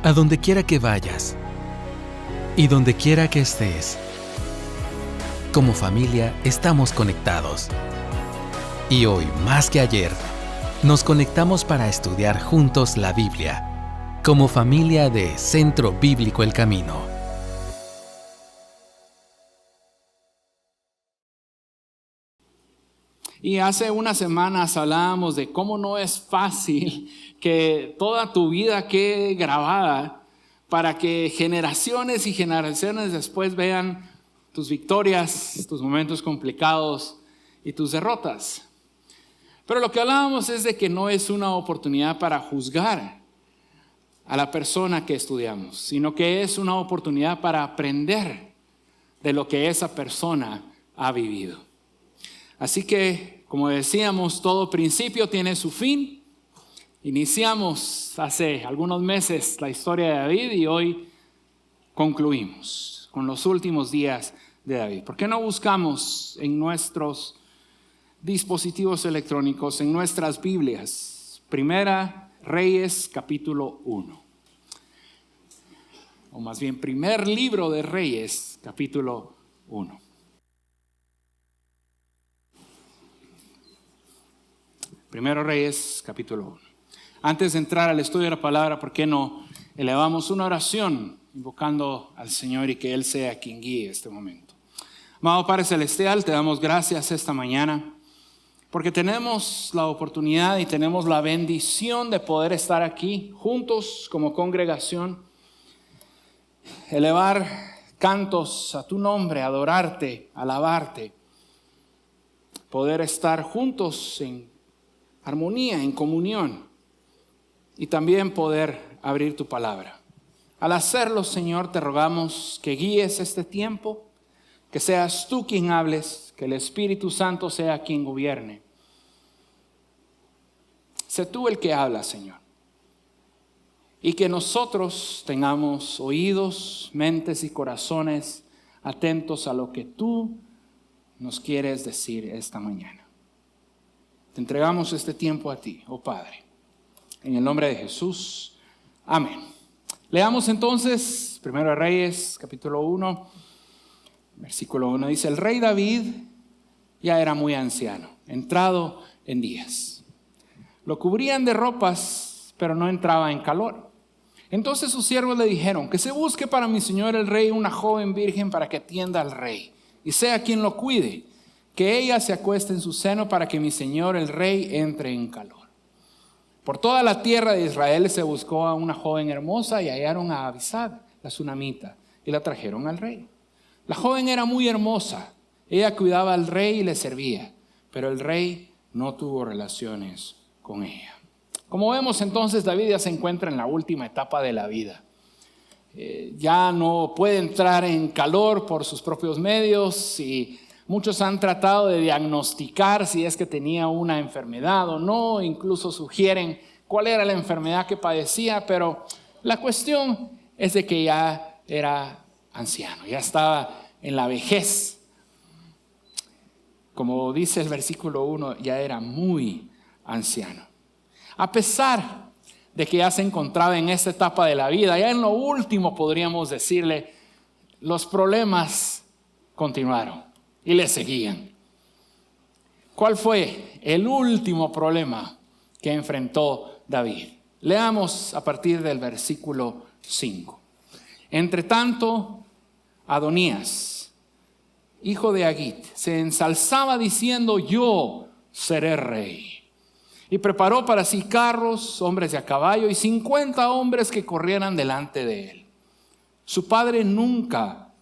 A donde quiera que vayas y donde quiera que estés, como familia estamos conectados. Y hoy, más que ayer, nos conectamos para estudiar juntos la Biblia, como familia de Centro Bíblico El Camino. Y hace unas semanas hablábamos de cómo no es fácil que toda tu vida quede grabada para que generaciones y generaciones después vean tus victorias, tus momentos complicados y tus derrotas. Pero lo que hablábamos es de que no es una oportunidad para juzgar a la persona que estudiamos, sino que es una oportunidad para aprender de lo que esa persona ha vivido. Así que, como decíamos, todo principio tiene su fin. Iniciamos hace algunos meses la historia de David y hoy concluimos con los últimos días de David. ¿Por qué no buscamos en nuestros dispositivos electrónicos, en nuestras Biblias, Primera Reyes capítulo 1? O más bien, primer libro de Reyes capítulo 1. Primero Reyes, capítulo 1. Antes de entrar al estudio de la palabra, ¿por qué no elevamos una oración invocando al Señor y que Él sea quien guíe este momento? Amado Padre Celestial, te damos gracias esta mañana porque tenemos la oportunidad y tenemos la bendición de poder estar aquí juntos como congregación, elevar cantos a tu nombre, adorarte, alabarte, poder estar juntos en armonía, en comunión y también poder abrir tu palabra. Al hacerlo, Señor, te rogamos que guíes este tiempo, que seas tú quien hables, que el Espíritu Santo sea quien gobierne. Sé tú el que habla, Señor, y que nosotros tengamos oídos, mentes y corazones atentos a lo que tú nos quieres decir esta mañana. Te entregamos este tiempo a ti, oh Padre, en el nombre de Jesús. Amén. Leamos entonces, Primero de Reyes, capítulo 1, versículo 1. Dice, el rey David ya era muy anciano, entrado en días. Lo cubrían de ropas, pero no entraba en calor. Entonces sus siervos le dijeron, que se busque para mi señor el rey una joven virgen para que atienda al rey, y sea quien lo cuide, que ella se acueste en su seno para que mi señor el rey entre en calor. Por toda la tierra de Israel se buscó a una joven hermosa y hallaron a Abisag, la sunamita, y la trajeron al rey. La joven era muy hermosa, ella cuidaba al rey y le servía, pero el rey no tuvo relaciones con ella. Como vemos entonces, David ya se encuentra en la última etapa de la vida. Ya no puede entrar en calor por sus propios medios y muchos han tratado de diagnosticar si es que tenía una enfermedad o no, incluso sugieren cuál era la enfermedad que padecía, pero la cuestión es de que ya era anciano, ya estaba en la vejez. Como dice el versículo 1, ya era muy anciano. A pesar de que ya se encontraba en esta etapa de la vida, ya en lo último podríamos decirle, los problemas continuaron y le seguían. ¿Cuál fue el último problema que enfrentó David? Leamos a partir del versículo 5. Entre tanto, Adonías, hijo de Agit, se ensalzaba diciendo, yo seré rey. Y preparó para sí carros, hombres de a caballo y 50 hombres que corrieran delante de él. Su padre nunca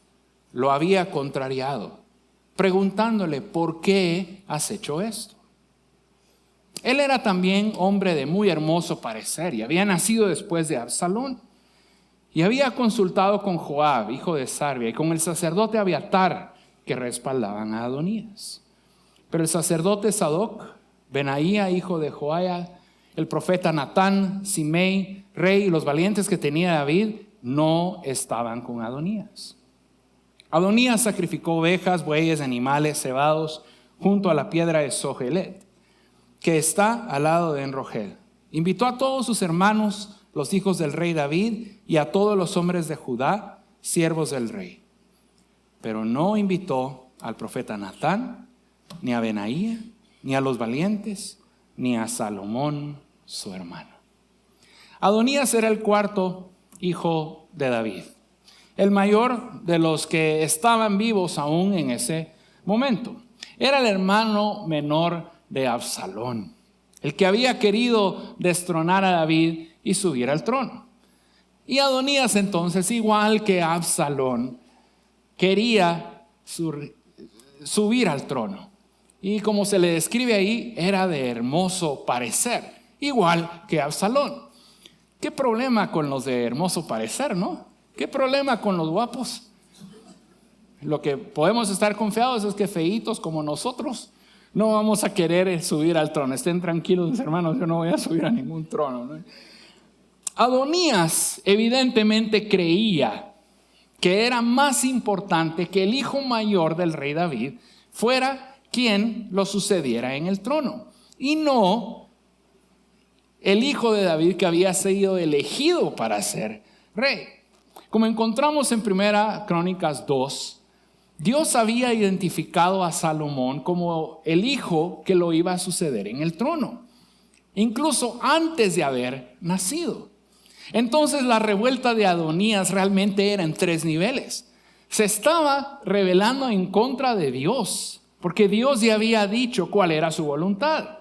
lo había contrariado, preguntándole, ¿por qué has hecho esto? Él era también hombre de muy hermoso parecer y había nacido después de Absalón. Y había consultado con Joab, hijo de Sarvia, y con el sacerdote Abiatar, que respaldaban a Adonías. Pero el sacerdote Sadoc, Benaía, hijo de Joiada, el profeta Natán, Simei, rey, y los valientes que tenía David, no estaban con Adonías. Adonías sacrificó ovejas, bueyes, animales cebados junto a la piedra de Zohelet, que está al lado de Enrogel. Invitó a todos sus hermanos, los hijos del rey David y a todos los hombres de Judá, siervos del rey. Pero no invitó al profeta Natán, ni a Benaía, ni a los valientes, ni a Salomón, su hermano. Adonías era el cuarto hijo de David, el mayor de los que estaban vivos aún en ese momento. Era el hermano menor de Absalón, el que había querido destronar a David y subir al trono. Y Adonías entonces, igual que Absalón, quería subir al trono. Y como se le describe ahí, era de hermoso parecer, igual que Absalón. ¿Qué problema con los de hermoso parecer, no? ¿Qué problema con los guapos? Lo que podemos estar confiados es que feitos como nosotros no vamos a querer subir al trono. Estén tranquilos, mis hermanos, yo no voy a subir a ningún trono, ¿no? Adonías evidentemente creía que era más importante que el hijo mayor del rey David fuera quien lo sucediera en el trono, y no el hijo de David que había sido elegido para ser rey. Como encontramos en 1 Crónicas 2, Dios había identificado a Salomón como el hijo que lo iba a suceder en el trono, incluso antes de haber nacido. Entonces la revuelta de Adonías realmente era en 3 niveles. Se estaba rebelando en contra de Dios, porque Dios ya había dicho cuál era su voluntad.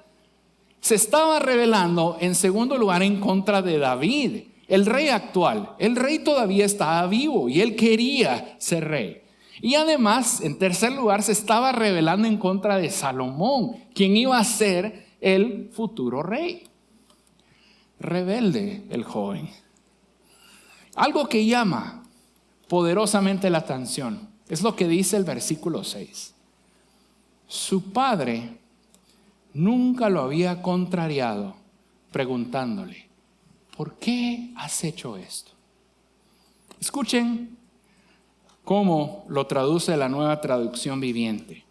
Se estaba rebelando en segundo lugar en contra de David, el rey actual. El rey todavía estaba vivo y él quería ser rey. Y además, en tercer lugar, se estaba rebelando en contra de Salomón, quien iba a ser el futuro rey. Rebelde el joven. Algo que llama poderosamente la atención es lo que dice el versículo 6. Su padre nunca lo había contrariado, preguntándole: ¿por qué has hecho esto? Escuchen cómo lo traduce la Nueva Traducción Viviente.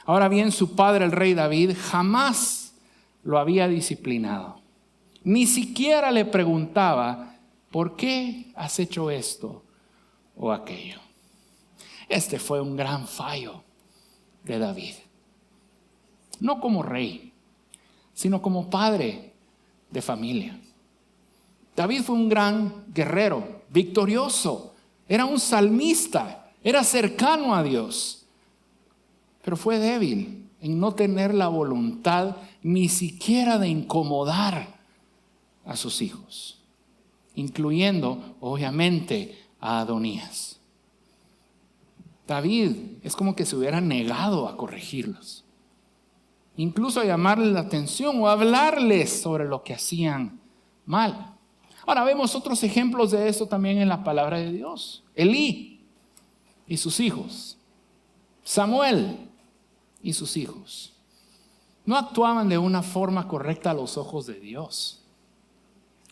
Ahora bien, su padre, el rey David, jamás lo había disciplinado. Ni siquiera le preguntaba: ¿por qué has hecho esto o aquello? Este fue un gran fallo de David. No como rey, sino como padre de familia. David fue un gran guerrero, victorioso. Era un salmista, era cercano a Dios. Pero fue débil en no tener la voluntad ni siquiera de incomodar a sus hijos, incluyendo obviamente a Adonías. David es como que se hubiera negado a corregirlos, incluso a llamarles la atención o a hablarles sobre lo que hacían mal. Ahora vemos otros ejemplos de esto también en la palabra de Dios. Elí y sus hijos, Samuel y sus hijos, no actuaban de una forma correcta a los ojos de Dios.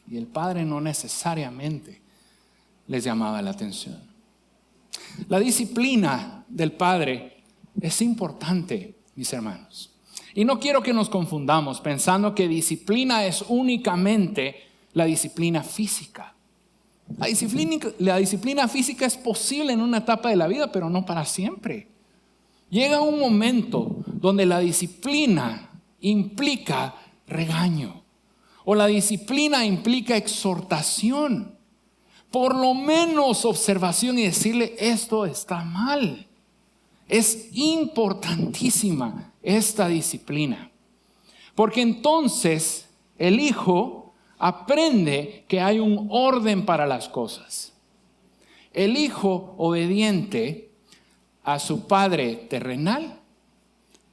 Y el padre no necesariamente les llamaba la atención. La disciplina del padre es importante, mis hermanos. Y no quiero que nos confundamos pensando que disciplina es únicamente la disciplina física. La disciplina física es posible en una etapa de la vida, pero no para siempre. Llega un momento donde la disciplina implica regaño, o la disciplina implica exhortación, por lo menos observación y decirle: esto está mal. Es importantísima esta disciplina, porque entonces el hijo aprende que hay un orden para las cosas. El hijo obediente a su padre terrenal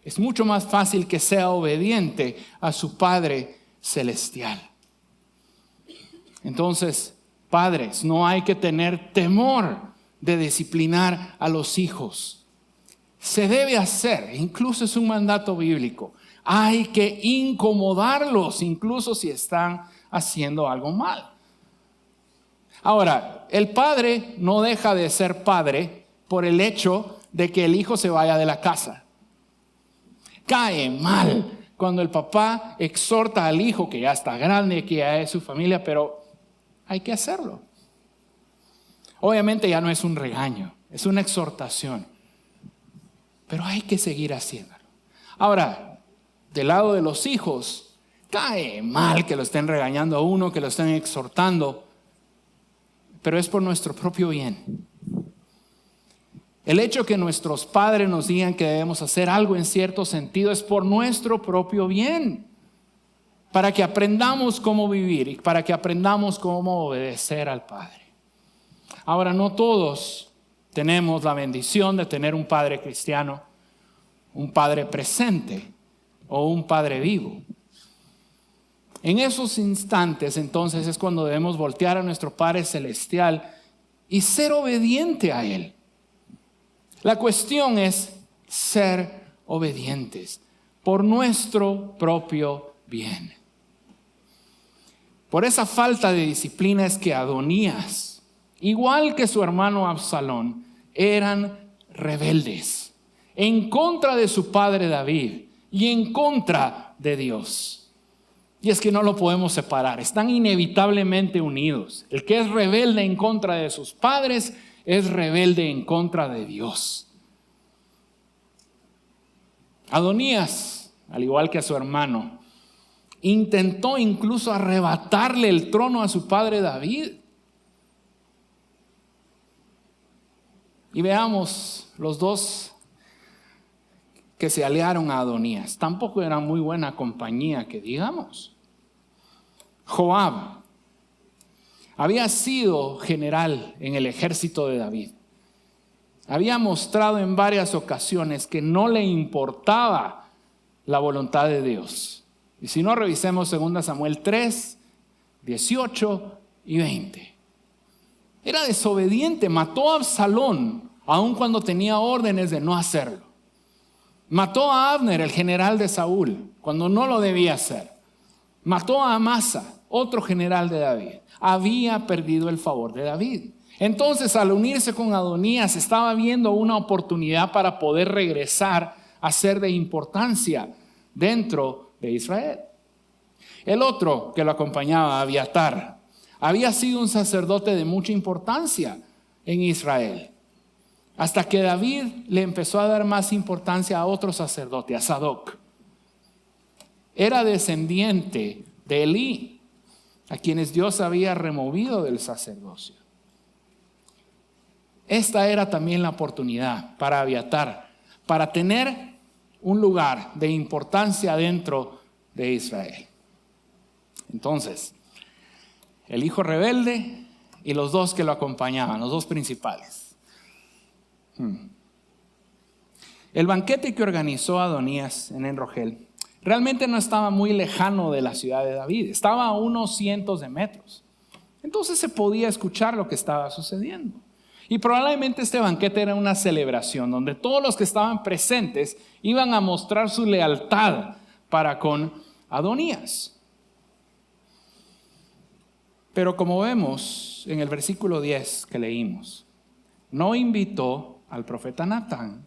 es mucho más fácil que sea obediente a su padre celestial. Entonces, padres, no hay que tener temor de disciplinar a los hijos. Se debe hacer, incluso es un mandato bíblico. Hay que incomodarlos, incluso si están haciendo algo mal. Ahora, el padre no deja de ser padre por el hecho de que el hijo se vaya de la casa. Cae mal cuando el papá exhorta al hijo, que ya está grande, que ya es su familia, pero hay que hacerlo. Obviamente ya no es un regaño, es una exhortación, pero hay que seguir haciéndolo. Ahora, del lado de los hijos, cae mal que lo estén regañando a uno, que lo estén exhortando, pero es por nuestro propio bien. El hecho que nuestros padres nos digan que debemos hacer algo en cierto sentido es por nuestro propio bien, para que aprendamos cómo vivir y para que aprendamos cómo obedecer al Padre. Ahora, no todos tenemos la bendición de tener un padre cristiano, un padre presente o un padre vivo. En esos instantes, entonces, es cuando debemos voltear a nuestro Padre Celestial y ser obediente a Él. La cuestión es ser obedientes por nuestro propio bien. Por esa falta de disciplina es que Adonías, igual que su hermano Absalón, eran rebeldes en contra de su padre David y en contra de Dios. Y es que no lo podemos separar, están inevitablemente unidos. El que es rebelde en contra de sus padres es rebelde en contra de Dios. Adonías, al igual que a su hermano, intentó incluso arrebatarle el trono a su padre David. Y veamos los dos que se aliaron a Adonías. Tampoco era muy buena compañía, que digamos. Joab había sido general en el ejército de David. Había mostrado en varias ocasiones que no le importaba la voluntad de Dios. Y si no, revisemos 2 Samuel 3, 18 y 20. Era desobediente, mató a Absalón, aun cuando tenía órdenes de no hacerlo. Mató a Abner, el general de Saúl, cuando no lo debía hacer. Mató a Amasa, otro general de David. Había perdido el favor de David. Entonces, al unirse con Adonías, estaba viendo una oportunidad para poder regresar a ser de importancia dentro de Israel. El otro que lo acompañaba, Abiatar, había sido un sacerdote de mucha importancia en Israel. Hasta que David le empezó a dar más importancia a otro sacerdote, a Sadoc. Era descendiente de Elí, a quienes Dios había removido del sacerdocio. Esta era también la oportunidad para Abiatar, para tener un lugar de importancia dentro de Israel. Entonces, el hijo rebelde y los dos que lo acompañaban, los dos principales. El banquete que organizó Adonías en Enrogel realmente no estaba muy lejano de la ciudad de David, estaba a unos cientos de metros. Entonces se podía escuchar lo que estaba sucediendo. Y probablemente este banquete era una celebración donde todos los que estaban presentes iban a mostrar su lealtad para con Adonías. Pero como vemos en el versículo 10 que leímos, no invitó al profeta Natán,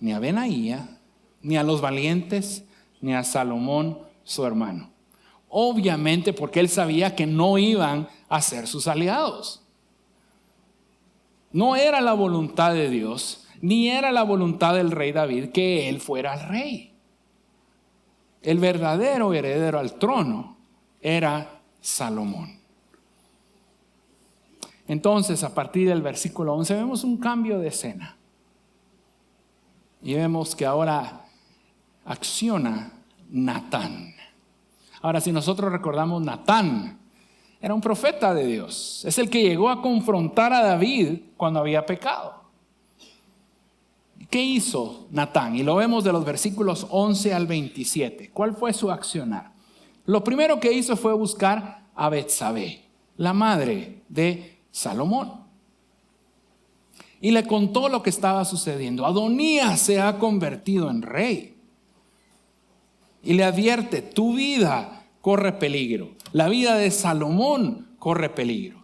ni a Benaía, ni a los valientes, ni a Salomón, su hermano. Obviamente porque él sabía que no iban a ser sus aliados. No era la voluntad de Dios, ni era la voluntad del rey David que él fuera el rey. El verdadero heredero al trono era Salomón. Entonces, a partir del versículo 11 vemos un cambio de escena. Y vemos que ahora acciona Natán. Ahora, si nosotros recordamos, Natán era un profeta de Dios. Es el que llegó a confrontar a David cuando había pecado. ¿Qué hizo Natán? Y lo vemos de los versículos 11 al 27. ¿Cuál fue su accionar? Lo primero que hizo fue buscar a Betsabé, la madre de Salomón. Y le contó lo que estaba sucediendo. Adonías se ha convertido en rey. Y le advierte, tu vida corre peligro. La vida de Salomón corre peligro.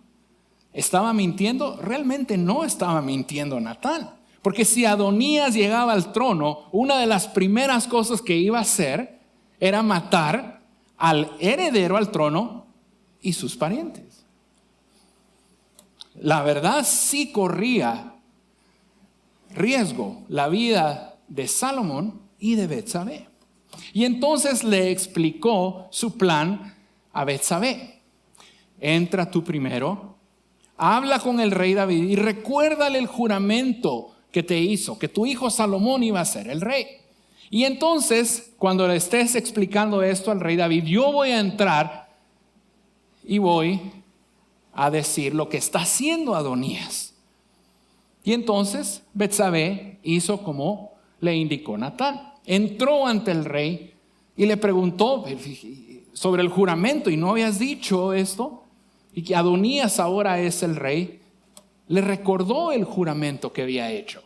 ¿Estaba mintiendo? Realmente no estaba mintiendo Natán. Porque si Adonías llegaba al trono, una de las primeras cosas que iba a hacer era matar al heredero al trono y sus parientes. la verdad sí corría riesgo la vida de Salomón y de Betsabé. Y entonces le explicó su plan a Betsabé. Entra tú primero, habla con el rey David y recuérdale el juramento que te hizo, que tu hijo Salomón iba a ser el rey. Y entonces, cuando le estés explicando esto al rey David, yo voy a entrar y voy a decir lo que está haciendo Adonías. Y entonces Betsabé hizo como le indicó Natán. Entró ante el rey y le preguntó sobre el juramento, y no habías dicho esto, y que Adonías ahora es el rey. Le recordó el juramento que había hecho.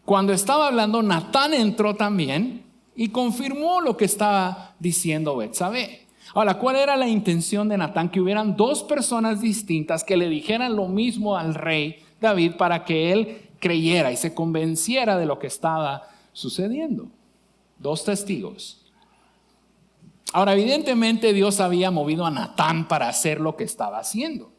Cuando estaba hablando, Natán entró también y confirmó lo que estaba diciendo Betsabé. Ahora, ¿cuál era la intención de Natán? Que hubieran dos personas distintas que le dijeran lo mismo al rey David para que él creyera y se convenciera de lo que estaba sucediendo. Dos testigos. Ahora, evidentemente Dios había movido a Natán para hacer lo que estaba haciendo.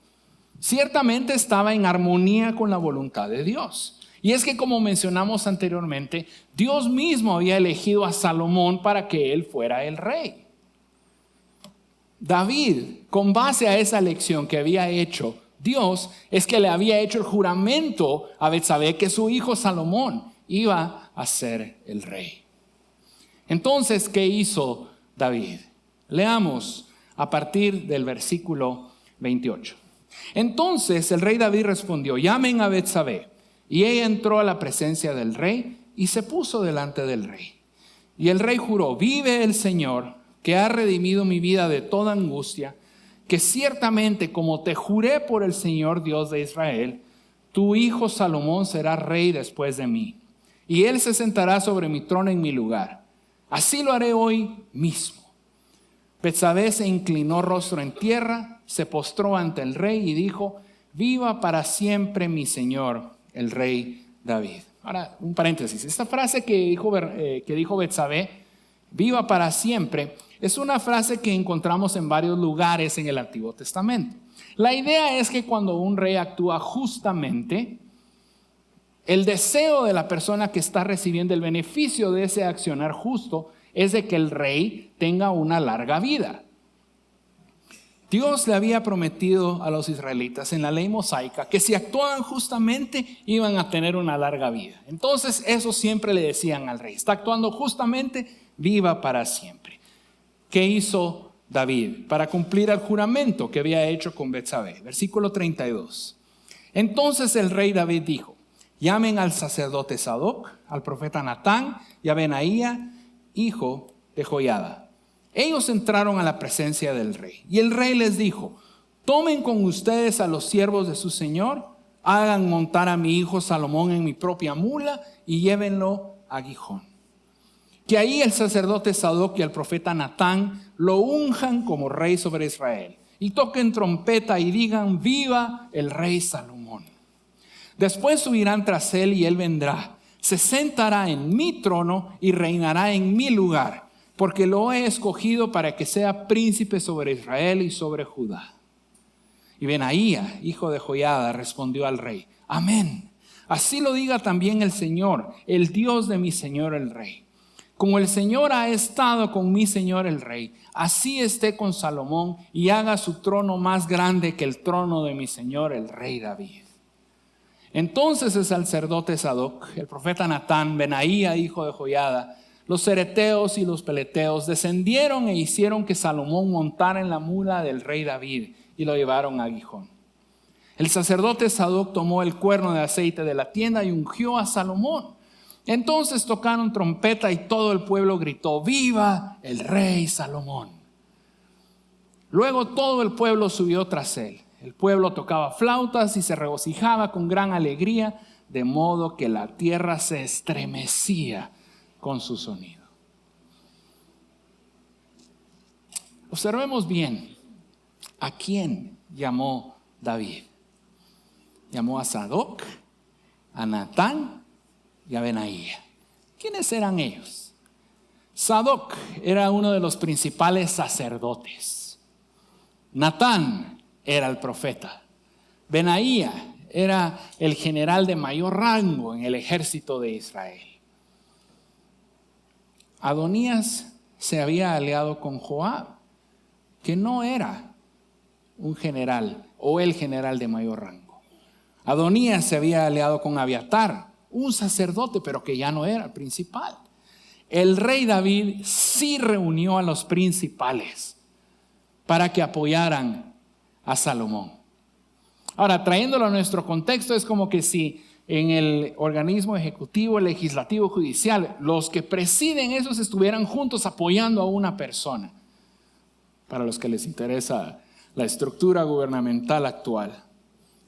Ciertamente estaba en armonía con la voluntad de Dios. Y es que, como mencionamos anteriormente, Dios mismo había elegido a Salomón para que él fuera el rey. David, con base a esa elección que había hecho Dios, es que le había hecho el juramento a Betsabé que su hijo Salomón iba a ser el rey. Entonces, ¿qué hizo David? Leamos a partir del versículo 28. Entonces el rey David respondió: llamen a Betsabé. Y ella entró a la presencia del rey y se puso delante del rey. Y el rey juró: vive el Señor, que ha redimido mi vida de toda angustia, que ciertamente, como te juré por el Señor Dios de Israel, tu hijo Salomón será rey después de mí, y él se sentará sobre mi trono en mi lugar. Así lo haré hoy mismo. Betsabé se inclinó rostro en tierra, se postró ante el rey y dijo: viva para siempre mi señor, el rey David. Ahora, un paréntesis. Esta frase que dijo Betsabé, viva para siempre, es una frase que encontramos en varios lugares en el Antiguo Testamento. La idea es que cuando un rey actúa justamente, el deseo de la persona que está recibiendo el beneficio de ese accionar justo es de que el rey tenga una larga vida. Dios le había prometido a los israelitas en la ley mosaica que si actuaban justamente iban a tener una larga vida. Entonces eso siempre le decían al rey: está actuando justamente, viva para siempre. ¿Qué hizo David para cumplir el juramento que había hecho con Betsabé? Versículo 32. Entonces el rey David dijo: llamen al sacerdote Sadoc, al profeta Natán y a Benaía, hijo de Joiada. Ellos entraron a la presencia del rey y el rey les dijo: tomen con ustedes a los siervos de su señor, hagan montar a mi hijo Salomón en mi propia mula y llévenlo a Gijón. Que ahí el sacerdote Sadoc y el profeta Natán lo unjan como rey sobre Israel y toquen trompeta y digan: viva el rey Salomón. Después subirán tras él y él vendrá, se sentará en mi trono y reinará en mi lugar, porque lo he escogido para que sea príncipe sobre Israel y sobre Judá. Y Benaía, hijo de Joiada, respondió al rey: amén. Así lo diga también el Señor, el Dios de mi señor el rey. Como el Señor ha estado con mi señor el rey, así esté con Salomón y haga su trono más grande que el trono de mi señor el rey David. Entonces el sacerdote Sadoc, el profeta Natán, Benaía, hijo de Joiada, los cereteos y los peleteos descendieron e hicieron que Salomón montara en la mula del rey David y lo llevaron a Gijón. El sacerdote Sadoc tomó el cuerno de aceite de la tienda y ungió a Salomón. Entonces tocaron trompeta y todo el pueblo gritó: ¡viva el rey Salomón! Luego todo el pueblo subió tras él. El pueblo tocaba flautas y se regocijaba con gran alegría, de modo que la tierra se estremecía con su sonido. Observemos bien a quién llamó David. Llamó a Sadoc, a Natán y a Benaía. ¿Quiénes eran ellos? Sadoc era uno de los principales sacerdotes. Natán era el profeta. Benaía era el general de mayor rango en el ejército de Israel. Adonías se había aliado con Joab, que no era un general o el general de mayor rango. Adonías se había aliado con Abiatar, un sacerdote, pero que ya no era el principal. El rey David sí reunió a los principales para que apoyaran a Salomón. Ahora, trayéndolo a nuestro contexto, es como que si en el organismo ejecutivo, legislativo, judicial, los que presiden esos estuvieran juntos apoyando a una persona. Para los que les interesa la estructura gubernamental actual.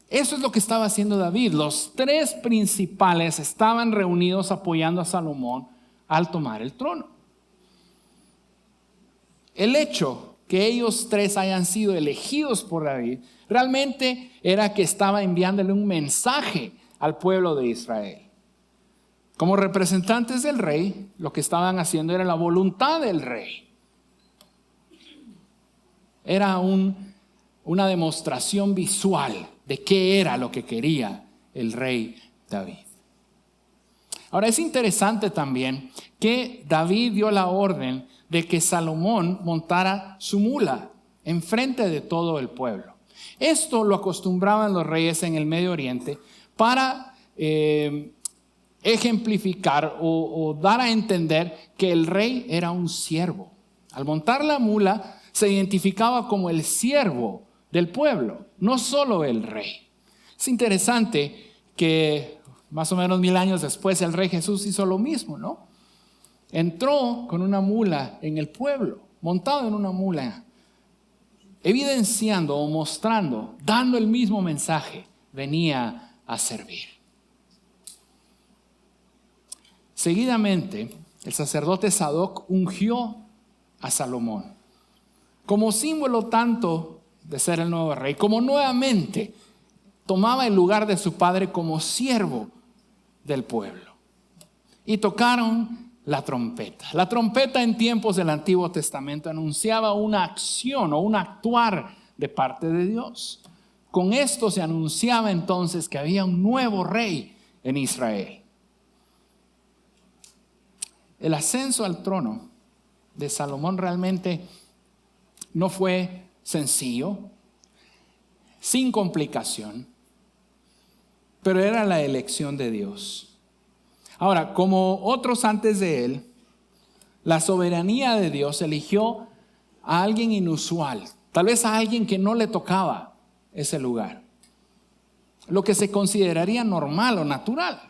Eso es lo que estaba haciendo David. Los tres principales estaban reunidos apoyando a Salomón al tomar el trono. El hecho que ellos tres hayan sido elegidos por David realmente era que estaba enviándole un mensaje al pueblo de Israel. Como representantes del rey, lo que estaban haciendo era la voluntad del rey. Era una demostración visual de qué era lo que quería el rey David. Ahora es interesante también que David dio la orden de que Salomón montara su mula enfrente de todo el pueblo. Esto lo acostumbraban los reyes en el Medio Oriente para ejemplificar o dar a entender que el rey era un siervo. Al montar la mula se identificaba como el siervo del pueblo, no solo el rey. Es interesante que más o menos 1000 años después el rey Jesús hizo lo mismo, ¿no? Entró con una mula en el pueblo, montado en una mula, evidenciando o mostrando, dando el mismo mensaje, venía a servir. Seguidamente, el sacerdote Sadoc ungió a Salomón como símbolo tanto de ser el nuevo rey, como nuevamente tomaba el lugar de su padre como siervo del pueblo. Y tocaron la trompeta. La trompeta en tiempos del Antiguo Testamento anunciaba una acción o un actuar de parte de Dios. Con esto se anunciaba entonces que había un nuevo rey en Israel. El ascenso al trono de Salomón realmente no fue sencillo, sin complicación, pero era la elección de Dios. Ahora, como otros antes de él, la soberanía de Dios eligió a alguien inusual, tal vez a alguien que no le tocaba ese lugar, lo que se consideraría normal o natural.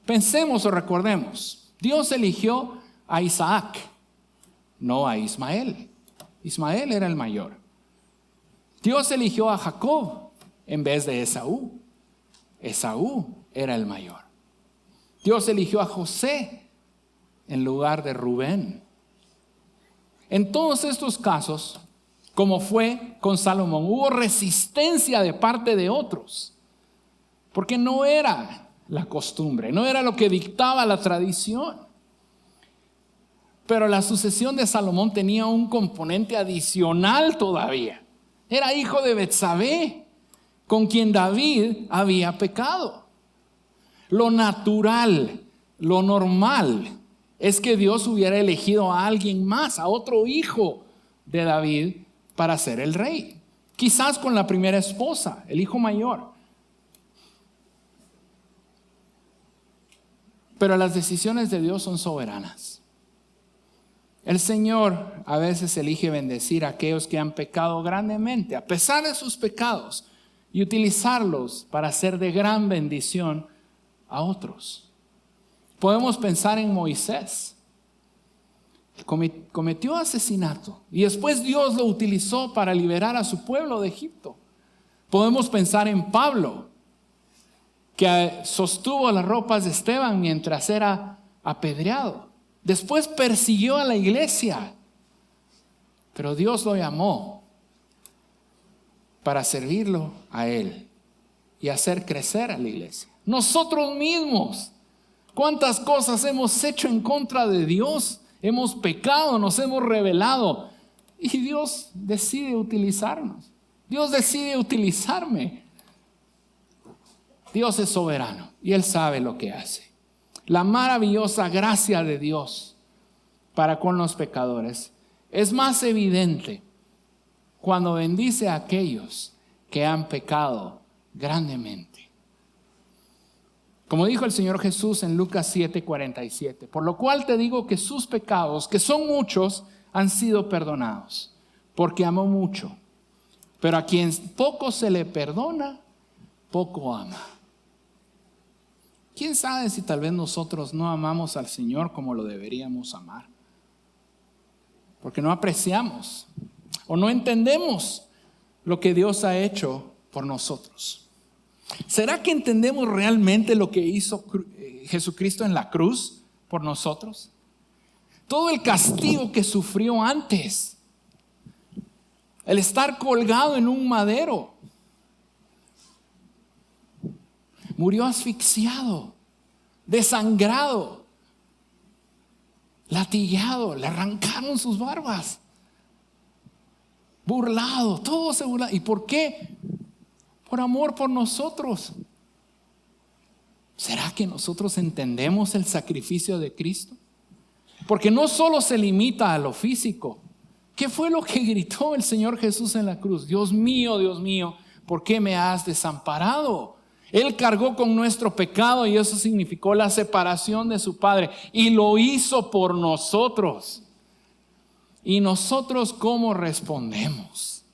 Pensemos o recordemos, Dios eligió a Isaac, no a Ismael. Ismael era el mayor. Dios eligió a Jacob en vez de Esaú. Esaú era el mayor. Dios eligió a José en lugar de Rubén. En todos estos casos, como fue con Salomón, hubo resistencia de parte de otros, porque no era la costumbre, no era lo que dictaba la tradición. Pero la sucesión de Salomón tenía un componente adicional todavía. Era hijo de Betsabé, con quien David había pecado. Lo natural, lo normal, es que Dios hubiera elegido a alguien más, a otro hijo de David, para ser el rey. Quizás con la primera esposa, el hijo mayor. Pero las decisiones de Dios son soberanas. El Señor a veces elige bendecir a aquellos que han pecado grandemente, a pesar de sus pecados, y utilizarlos para ser de gran bendición a otros. Podemos pensar en Moisés. Cometió asesinato y después Dios lo utilizó para liberar a su pueblo de Egipto. Podemos pensar en Pablo, que sostuvo las ropas de Esteban mientras era apedreado. Después persiguió a la iglesia, pero Dios lo llamó para servirlo a él y hacer crecer a la iglesia. Nosotros mismos, ¿cuántas cosas hemos hecho en contra de Dios? Hemos pecado, nos hemos rebelado y Dios decide utilizarnos. Dios decide utilizarme Dios es soberano y Él sabe lo que hace. La maravillosa gracia de Dios para con los pecadores es más evidente cuando bendice a aquellos que han pecado grandemente. Como dijo el Señor Jesús en Lucas 7:47, por lo cual te digo que sus pecados, que son muchos, han sido perdonados, porque amó mucho. Pero a quien poco se le perdona, poco ama. ¿Quién sabe si tal vez nosotros no amamos al Señor como lo deberíamos amar? Porque no apreciamos o no entendemos lo que Dios ha hecho por nosotros. ¿Será que entendemos realmente lo que hizo Jesucristo en la cruz por nosotros? Todo el castigo que sufrió antes. El estar colgado en un madero. Murió asfixiado, desangrado, latigado, le arrancaron sus barbas, burlado, todo se burla. ¿Y por qué? Por amor por nosotros. ¿Será que nosotros entendemos el sacrificio de Cristo? Porque no solo se limita a lo físico. ¿Qué fue lo que gritó el Señor Jesús en la cruz? Dios mío, ¿por qué me has desamparado? Él cargó con nuestro pecado y eso significó la separación de su Padre. Y lo hizo por nosotros. ¿Y nosotros cómo respondemos?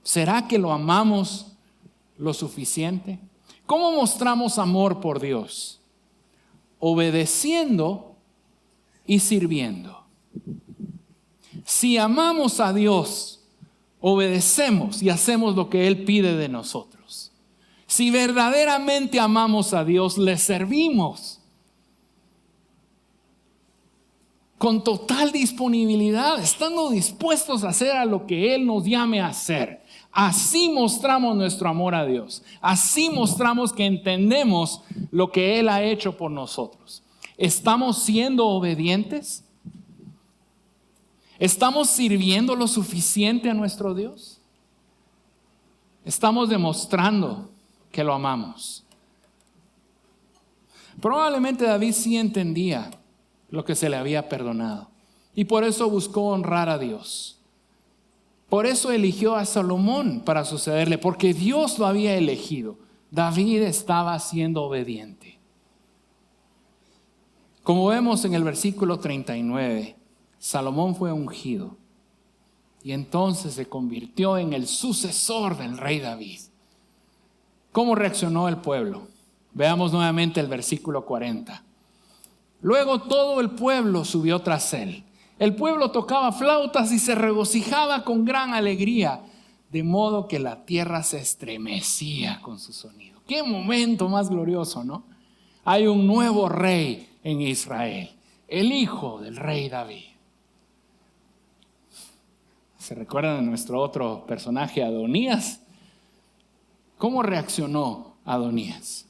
¿Será que lo amamos lo suficiente? ¿Cómo mostramos amor por Dios? Obedeciendo y sirviendo. Si amamos a Dios, obedecemos y hacemos lo que Él pide de nosotros. Si verdaderamente amamos a Dios, le servimos con total disponibilidad, estando dispuestos a hacer a lo que Él nos llame a hacer. Así mostramos nuestro amor a Dios. Así mostramos que entendemos lo que Él ha hecho por nosotros. ¿Estamos siendo obedientes? ¿Estamos sirviendo lo suficiente a nuestro Dios? Estamos demostrando que lo amamos. Probablemente David sí entendía lo que se le había perdonado y por eso buscó honrar a Dios. Por eso eligió a Salomón para sucederle, porque Dios lo había elegido. David estaba siendo obediente. Como vemos en el versículo 39, Salomón fue ungido y entonces se convirtió en el sucesor del rey David. ¿Cómo reaccionó el pueblo? Veamos nuevamente el versículo 40. Luego todo el pueblo subió tras él. El pueblo tocaba flautas y se regocijaba con gran alegría, de modo que la tierra se estremecía con su sonido. Qué momento más glorioso, ¿no? Hay un nuevo rey en Israel, el hijo del rey David. ¿Se recuerdan de nuestro otro personaje, Adonías? ¿Cómo reaccionó Adonías?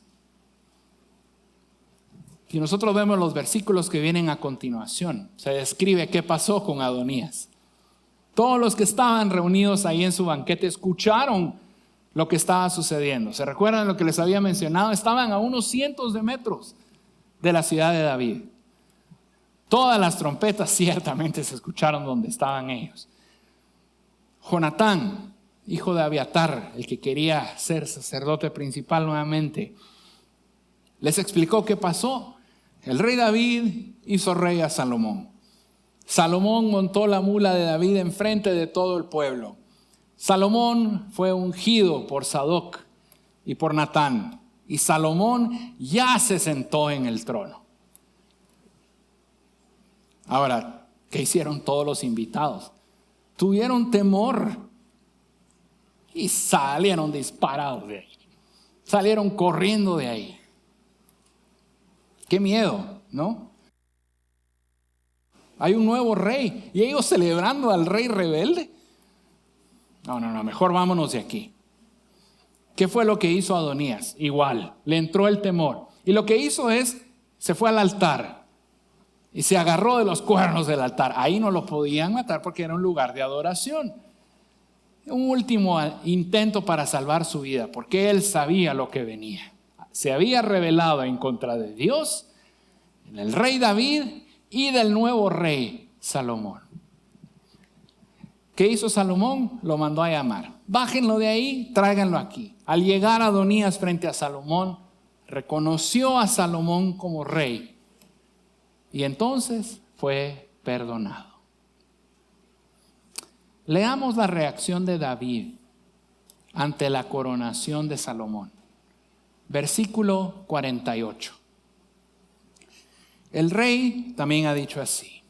Y nosotros vemos los versículos que vienen a continuación. Se describe qué pasó con Adonías. Todos los que estaban reunidos ahí en su banquete escucharon lo que estaba sucediendo. ¿Se recuerdan lo que les había mencionado? Estaban a unos cientos de metros de la ciudad de David. Todas las trompetas ciertamente se escucharon donde estaban ellos. Jonatán, hijo de Abiatar, el que quería ser sacerdote principal nuevamente, les explicó qué pasó. El rey David hizo rey a Salomón. Salomón montó la mula de David enfrente de todo el pueblo. Salomón fue ungido por Sadoc y por Natán. Y Salomón ya se sentó en el trono. Ahora, ¿qué hicieron todos los invitados? Tuvieron temor y salieron disparados de ahí. Salieron corriendo de ahí. Qué miedo, ¿no? Hay un nuevo rey y ellos celebrando al rey rebelde. No, mejor vámonos de aquí. ¿Qué fue lo que hizo Adonías? Igual, le entró el temor. Y lo que hizo es, se fue al altar y se agarró de los cuernos del altar. Ahí no lo podían matar porque era un lugar de adoración. Un último intento para salvar su vida, porque él sabía lo que venía. se había rebelado en contra de Dios, del rey David y del nuevo rey Salomón. ¿Qué hizo Salomón? Lo mandó a llamar. Bájenlo de ahí, tráiganlo aquí. Al llegar Adonías frente a Salomón, reconoció a Salomón como rey y entonces fue perdonado. Leamos la reacción de David ante la coronación de Salomón. Versículo 48. El rey también ha dicho así: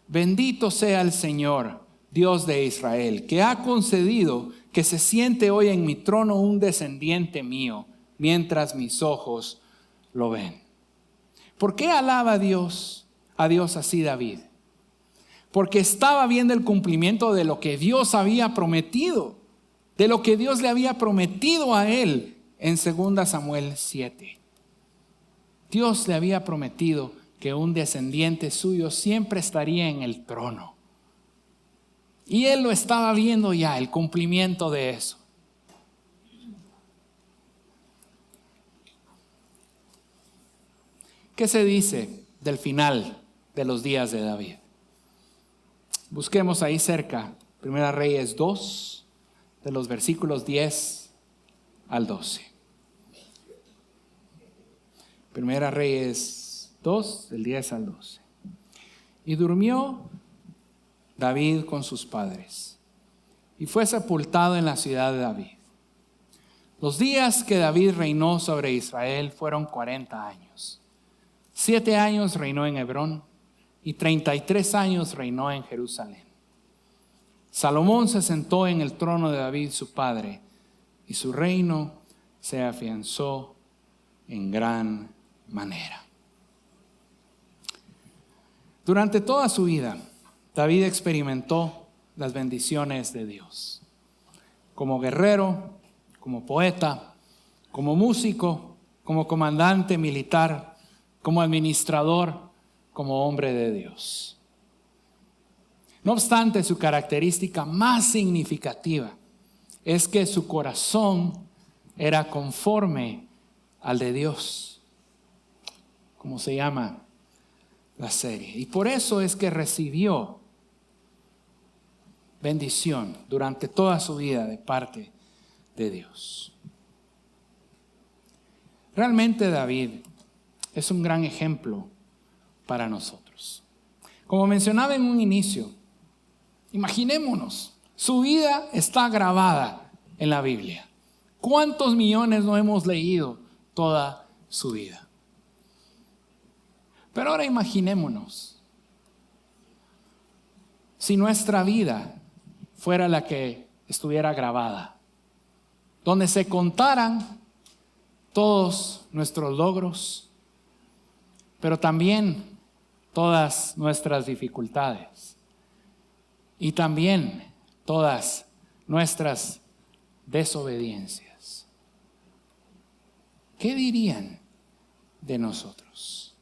bendito sea el Señor, Dios de Israel, que ha concedido que se siente hoy en mi trono un descendiente mío, mientras mis ojos lo ven. ¿Por qué alaba a Dios así David? Porque estaba viendo el cumplimiento de lo que Dios había prometido, de lo que Dios le había prometido a él en 2 Samuel 7. Dios le había prometido que un descendiente suyo siempre estaría en el trono. Y él lo estaba viendo ya, el cumplimiento de eso. ¿Qué se dice del final de los días de David? Busquemos ahí cerca, 1 Reyes 2, de los versículos 10 al 12. 1 Reyes 2, del 10 al 12. Y durmió David con sus padres, y fue sepultado en la ciudad de David. Los días que David reinó sobre Israel fueron 40 años. 7 años reinó en Hebrón, y 33 años reinó en Jerusalén. Salomón se sentó en el trono de David su padre, y su reino se afianzó en gran manera. Durante toda su vida, David experimentó las bendiciones de Dios. Como guerrero, como poeta, como músico, como comandante militar, como administrador, como hombre de Dios. No obstante, su característica más significativa es que su corazón era conforme al de Dios, como se llama la serie. Y por eso es que recibió bendición durante toda su vida de parte de Dios. Realmente David es un gran ejemplo para nosotros. Como mencionaba en un inicio, imaginémonos, su vida está grabada en la Biblia. ¿Cuántos millones no hemos leído toda su vida? Pero ahora imaginémonos, si nuestra vida fuera la que estuviera grabada, donde se contaran todos nuestros logros, pero también todas nuestras dificultades y también todas nuestras desobediencias. ¿Qué dirían de nosotros?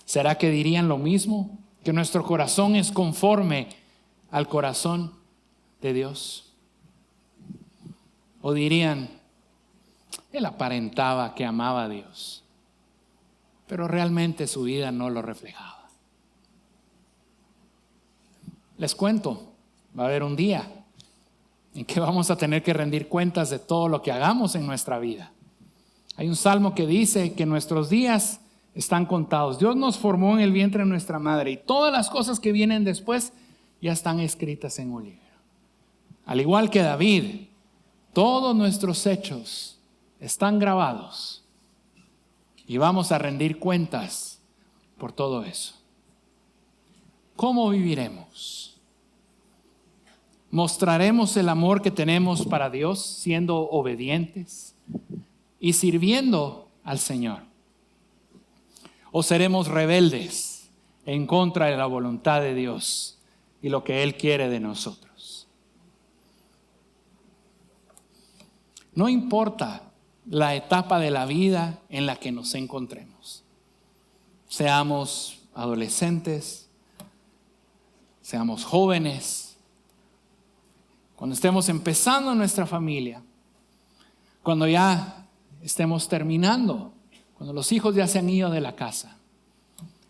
¿Será que dirían lo mismo? ¿Que nuestro corazón es conforme al corazón de Dios? ¿O dirían, él aparentaba que amaba a Dios, pero realmente su vida no lo reflejaba? Les cuento, va a haber un día en que vamos a tener que rendir cuentas de todo lo que hagamos en nuestra vida. Hay un salmo que dice que nuestros días están contados. Dios nos formó en el vientre de nuestra madre y todas las cosas que vienen después ya están escritas en un libro. Al igual que David, todos nuestros hechos están grabados y vamos a rendir cuentas por todo eso. ¿Cómo viviremos? ¿Mostraremos el amor que tenemos para Dios siendo obedientes y sirviendo al Señor? ¿O seremos rebeldes en contra de la voluntad de Dios y lo que Él quiere de nosotros? No importa la etapa de la vida en la que nos encontremos. Seamos adolescentes, seamos jóvenes, cuando estemos empezando nuestra familia, cuando ya estemos terminando, cuando los hijos ya se han ido de la casa,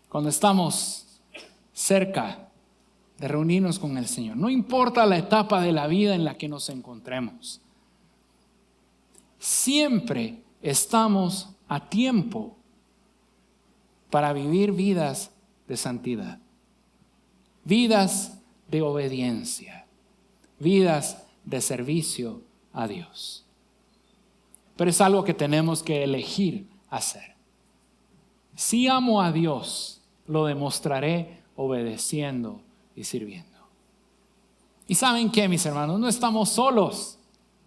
cuando estamos cerca de reunirnos con el Señor. No importa la etapa de la vida en la que nos encontremos. Siempre estamos a tiempo para vivir vidas de santidad, vidas de obediencia, vidas de servicio a Dios. Pero es algo que tenemos que elegir hacer. Si amo a Dios, lo demostraré obedeciendo y sirviendo. ¿Y saben qué, mis hermanos? No estamos solos.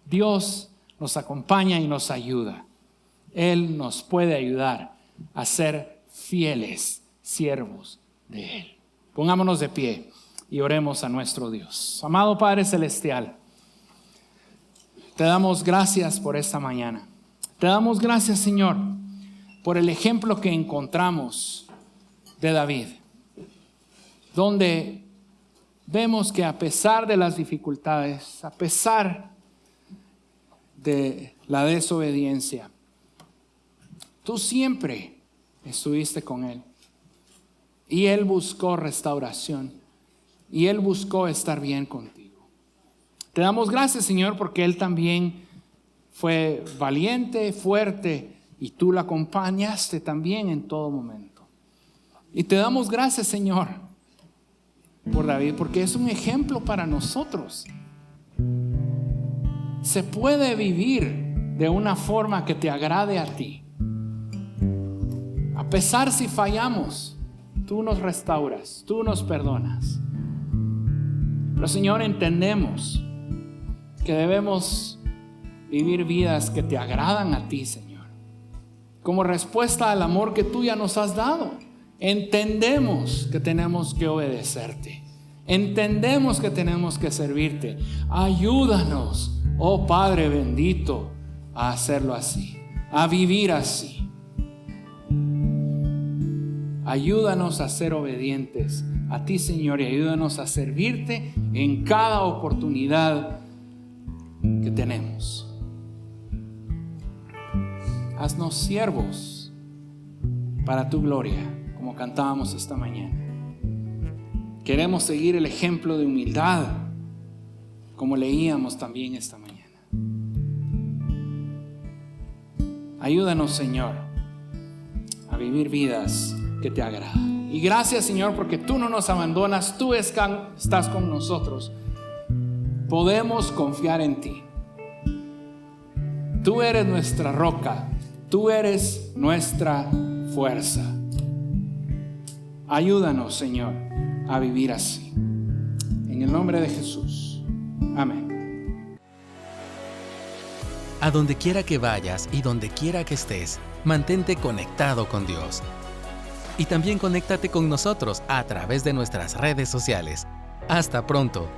Dios nos acompaña y nos ayuda. Él nos puede ayudar a ser fieles siervos de Él. Pongámonos de pie y oremos a nuestro Dios. Amado Padre Celestial, te damos gracias por esta mañana. Te damos gracias, Señor, por el ejemplo que encontramos de David, donde vemos que a pesar de las dificultades, a pesar de la desobediencia, tú siempre estuviste con él. Y él buscó restauración. Y él buscó estar bien contigo. Te damos gracias, Señor, porque él también fue valiente, fuerte, y tú lo acompañaste también en todo momento. Y te damos gracias, Señor, por David, porque es un ejemplo para nosotros. Se puede vivir de una forma que te agrade a ti. A pesar si fallamos, tú nos restauras, tú nos perdonas. Pero, Señor, entendemos que debemos vivir vidas que te agradan a ti, Señor. Como respuesta al amor que tú ya nos has dado, entendemos que tenemos que obedecerte. Entendemos que tenemos que servirte. Ayúdanos, oh Padre bendito, a hacerlo así, a vivir así. Ayúdanos a ser obedientes a ti, Señor, y ayúdanos a servirte en cada oportunidad que tenemos. Haznos siervos para tu gloria, como cantábamos esta mañana. Queremos seguir el ejemplo de humildad, como leíamos también esta mañana. Ayúdanos, Señor, a vivir vidas que te agradan. Y gracias, Señor, porque tú no nos abandonas, tú estás con nosotros. Podemos confiar en ti. Tú eres nuestra roca, tú eres nuestra fuerza. Ayúdanos, Señor, a vivir así. En el nombre de Jesús. Amén. A donde quiera que vayas y donde quiera que estés, mantente conectado con Dios. Y también conéctate con nosotros a través de nuestras redes sociales. Hasta pronto.